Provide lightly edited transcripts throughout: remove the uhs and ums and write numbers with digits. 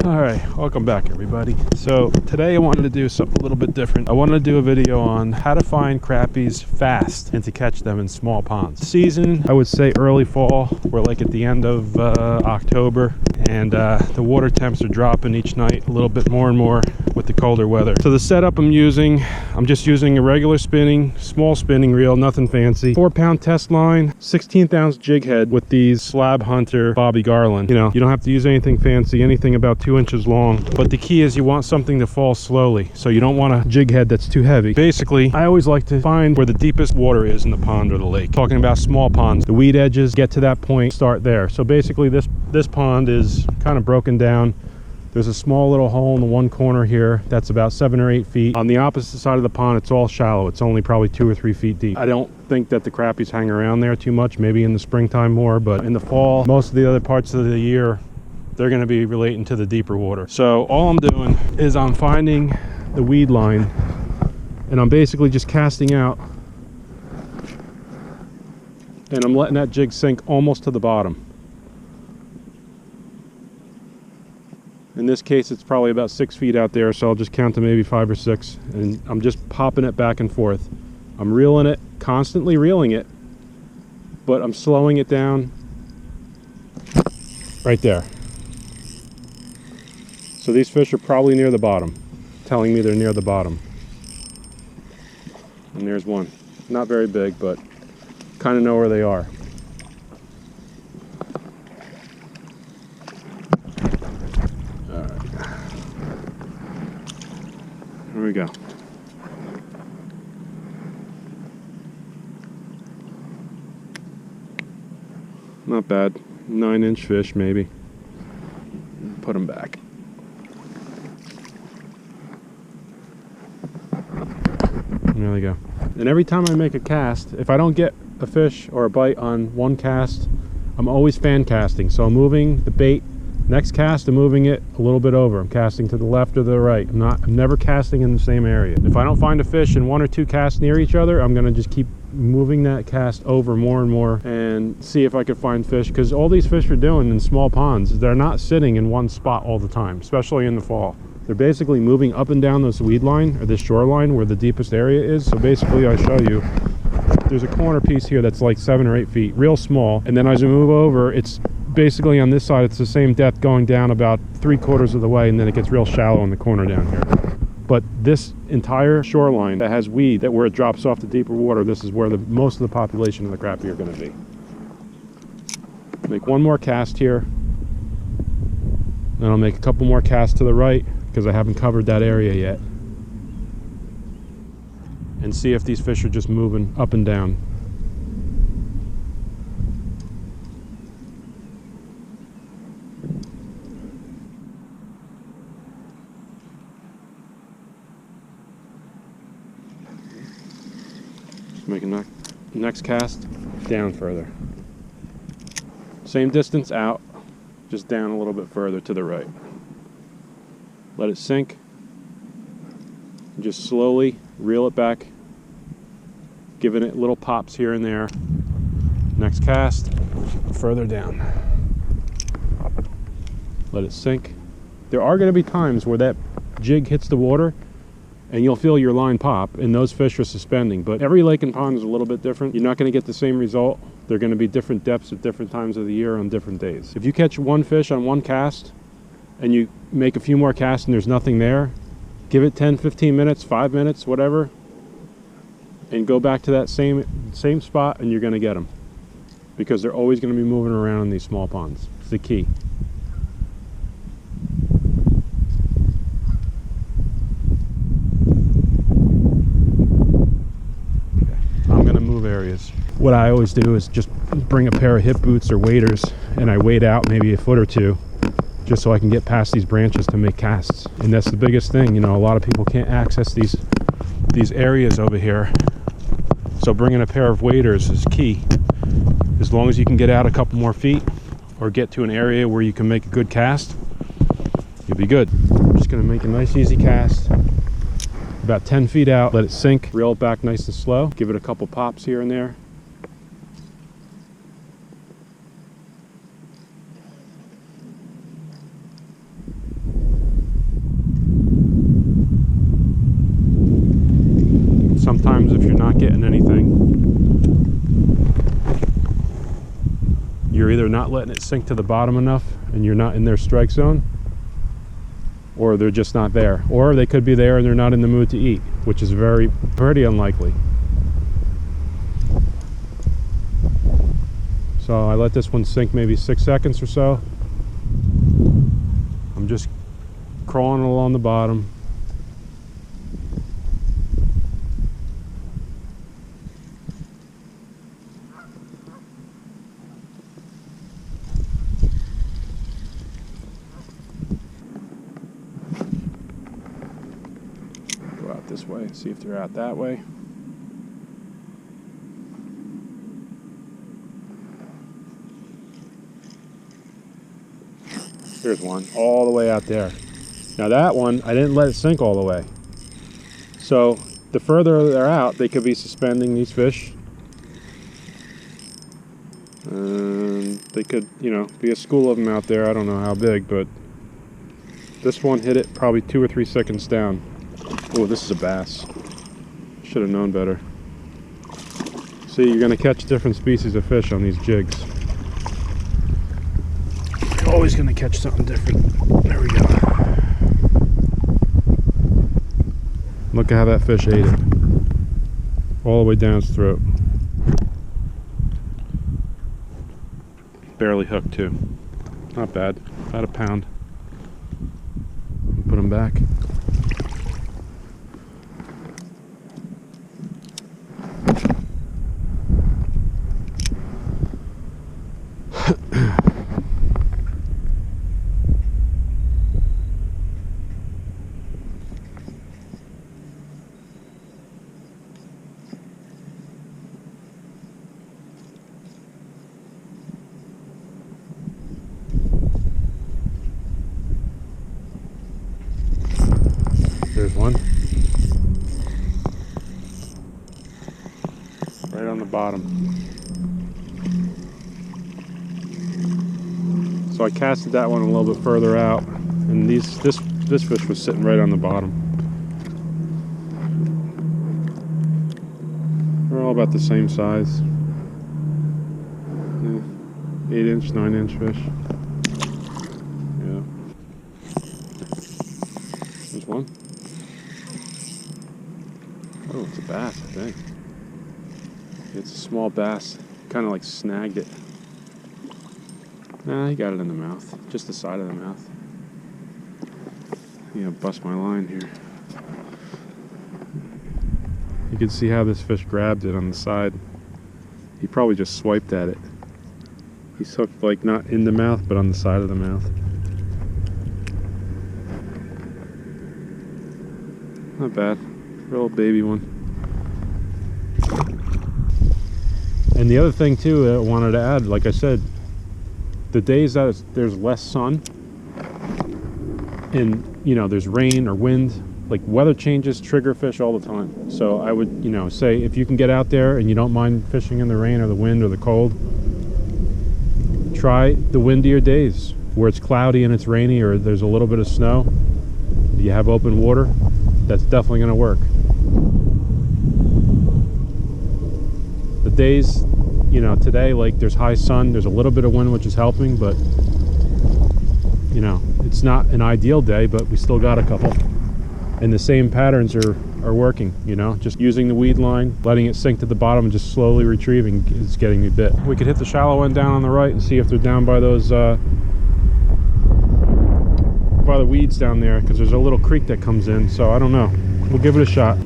All right, welcome back everybody. So today I wanted to do something a little bit different. I wanted to do a video on how to find crappies fast and to catch them in small ponds. Season, I would say early fall. We're like at the end of October, and the water temps are dropping each night a little bit more and more with the colder weather. So the setup I'm just using a regular small spinning reel, nothing fancy. 4-pound test line, 16th ounce jig head with these Slab Hunter Bobby Garland. You know, you don't have to use anything fancy, anything about 2 inches long, but the key is you want something to fall slowly, so you don't want a jig head that's too heavy. Basically, I always like to find where the deepest water is in the pond or the lake. Talking about small ponds, the weed edges, get to that point, start there. So basically this pond is kind of broken down. There's a small little hole in the one corner here that's about 7 or 8 feet. On the opposite side of the pond, it's all shallow. It's only probably 2 or 3 feet deep. I don't think that the crappies hang around there too much, maybe in the springtime more, but in the fall, most of the other parts of the year, they're going to be relating to the deeper water. So all I'm doing is I'm finding the weed line, and I'm basically just casting out, and I'm letting that jig sink almost to the bottom. In this case, it's probably about 6 feet out there, so I'll just count to maybe 5 or 6, and I'm just popping it back and forth. I'm reeling it, constantly reeling it, but I'm slowing it down right there. So these fish are probably near the bottom, telling me they're near the bottom. And there's one. Not very big, but kind of know where they are. All right. Here we go. Not bad. 9-inch fish, maybe. Put them back. There we go. And every time I make a cast, if I don't get a fish or a bite on one cast, I'm always fan casting. So I'm moving the bait. Next cast, I'm moving it a little bit over. I'm casting to the left or the right. I'm never casting in the same area. If I don't find a fish in 1 or 2 casts near each other, I'm gonna just keep moving that cast over more and more and see if I could find fish, because all these fish are doing in small ponds, they're not sitting in one spot all the time, especially in the fall. They're basically moving up and down this weed line or this shoreline where the deepest area is. So basically I show you, there's a corner piece here that's like 7 or 8 feet, real small. And then as we move over, it's basically on this side, it's the same depth going down about 3/4 of the way, and then it gets real shallow in the corner down here. But this entire shoreline that has weed, that where it drops off to deeper water, this is where most of the population of the crappie are gonna be. Make one more cast here. Then I'll make a couple more casts to the right, because I haven't covered that area yet, and see if these fish are just moving up and down. Just make a next cast down further. Same distance out, just down a little bit further to the right. Let it sink, and just slowly reel it back, giving it little pops here and there. Next cast, further down. Let it sink. There are going to be times where that jig hits the water and you'll feel your line pop, and those fish are suspending, but every lake and pond is a little bit different. You're not going to get the same result. They're going to be different depths at different times of the year on different days. If you catch one fish on one cast and you make a few more casts and there's nothing there, give it 10, 15 minutes, 5 minutes, whatever, and go back to that same spot, and you're going to get them, because they're always going to be moving around in these small ponds. It's the key. I'm going to move areas. What I always do is just bring a pair of hip boots or waders, and I wade out maybe a foot or two, just so I can get past these branches to make casts. And that's the biggest thing. You know, a lot of people can't access these areas over here, so bringing a pair of waders is key. As long as you can get out a couple more feet or get to an area where you can make a good cast, you'll be good. I'm just going to make a nice easy cast about 10 feet out, let it sink, reel it back nice and slow, give it a couple pops here and there. if you're not getting anything, you're either not letting it sink to the bottom enough and you're not in their strike zone, or they're just not there, or they could be there and they're not in the mood to eat, which is pretty unlikely. So I let this one sink maybe 6 seconds or so. I'm just crawling along the bottom. Go out this way, see if they're out that way. There's one all the way out there. Now that one, I didn't let it sink all the way. So the further they're out, they could be suspending these fish. And they could, you know, be a school of them out there. I don't know how big, but this one hit it probably 2 or 3 seconds down. Oh, this is a bass. Should have known better. See, you're gonna catch different species of fish on these jigs. Always gonna catch something different. There we go. Look at how that fish ate it. All the way down its throat. Barely hooked too. Not bad. About a pound. Put them back. There's one. Right on the bottom. So I casted that one a little bit further out, and this fish was sitting right on the bottom. They're all about the same size. Yeah. 8-inch, 9-inch fish. Yeah. There's one. Oh, it's a bass, I think. It's a small bass. Kind of like snagged it. Nah, he got it in the mouth. Just the side of the mouth. You know, bust my line here. You can see how this fish grabbed it on the side. He probably just swiped at it. He's hooked like not in the mouth, but on the side of the mouth. Not bad. Real baby one. And the other thing too that I wanted to add, like I said, the days that there's less sun and, you know, there's rain or wind, like weather changes trigger fish all the time. So I would, you know, say if you can get out there and you don't mind fishing in the rain or the wind or the cold, try the windier days where it's cloudy and it's rainy or there's a little bit of snow. You have open water, that's definitely going to work. The days, you know, today, like there's high sun, there's a little bit of wind, which is helping, but you know, it's not an ideal day, but we still got a couple. And the same patterns are working, you know, just using the weed line, letting it sink to the bottom and just slowly retrieving is getting me bit. We could hit the shallow end down on the right and see if they're down by those, by the weeds down there, because there's a little creek that comes in, so I don't know. We'll give it a shot.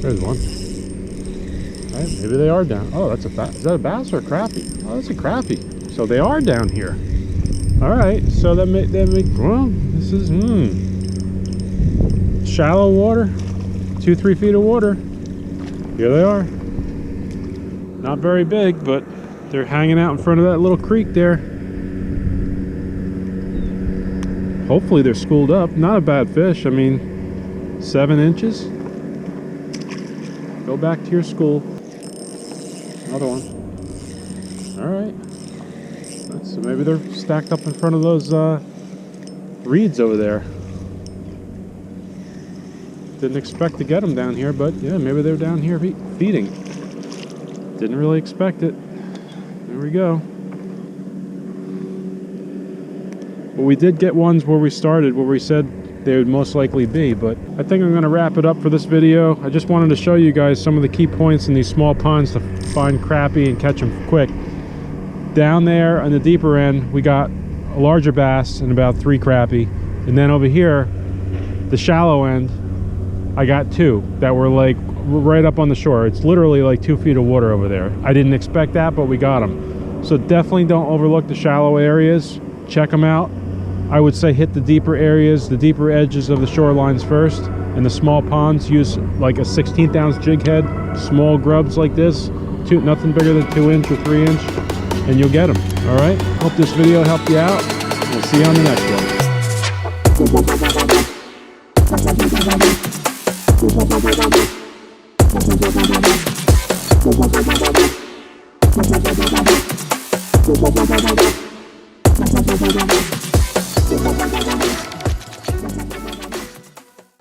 There's one. All right, maybe they are down. Oh, that's a bass. Is that a bass or a crappie? Oh, that's a crappie. So they are down here. All right, so that make well, this is shallow water, 2-3 feet of water. Here they are. Not very big, but they're hanging out in front of that little creek there. Hopefully they're schooled up. Not a bad fish. I mean, 7 inches. Go back to your school. Another one. All right. So maybe they're stacked up in front of those reeds over there. Didn't expect to get them down here, but yeah, maybe they're down here feeding. Didn't really expect it. There we go. Well, we did get ones where we started, where we said they would most likely be, but I think I'm going to wrap it up for this video. I just wanted to show you guys some of the key points in these small ponds to find crappie and catch them quick. Down there on the deeper end, we got a larger bass and about 3 crappie. And then over here, the shallow end, I got 2 that were like right up on the shore. It's literally like 2 feet of water over there. I didn't expect that, but we got them. So definitely don't overlook the shallow areas. Check them out. I would say hit the deeper areas, the deeper edges of the shorelines first. And the small ponds, use like a 16th ounce jig head, small grubs like this, nothing bigger than 2 inch or 3 inch, and you'll get them. All right. Hope this video helped you out. We'll see you on the next one.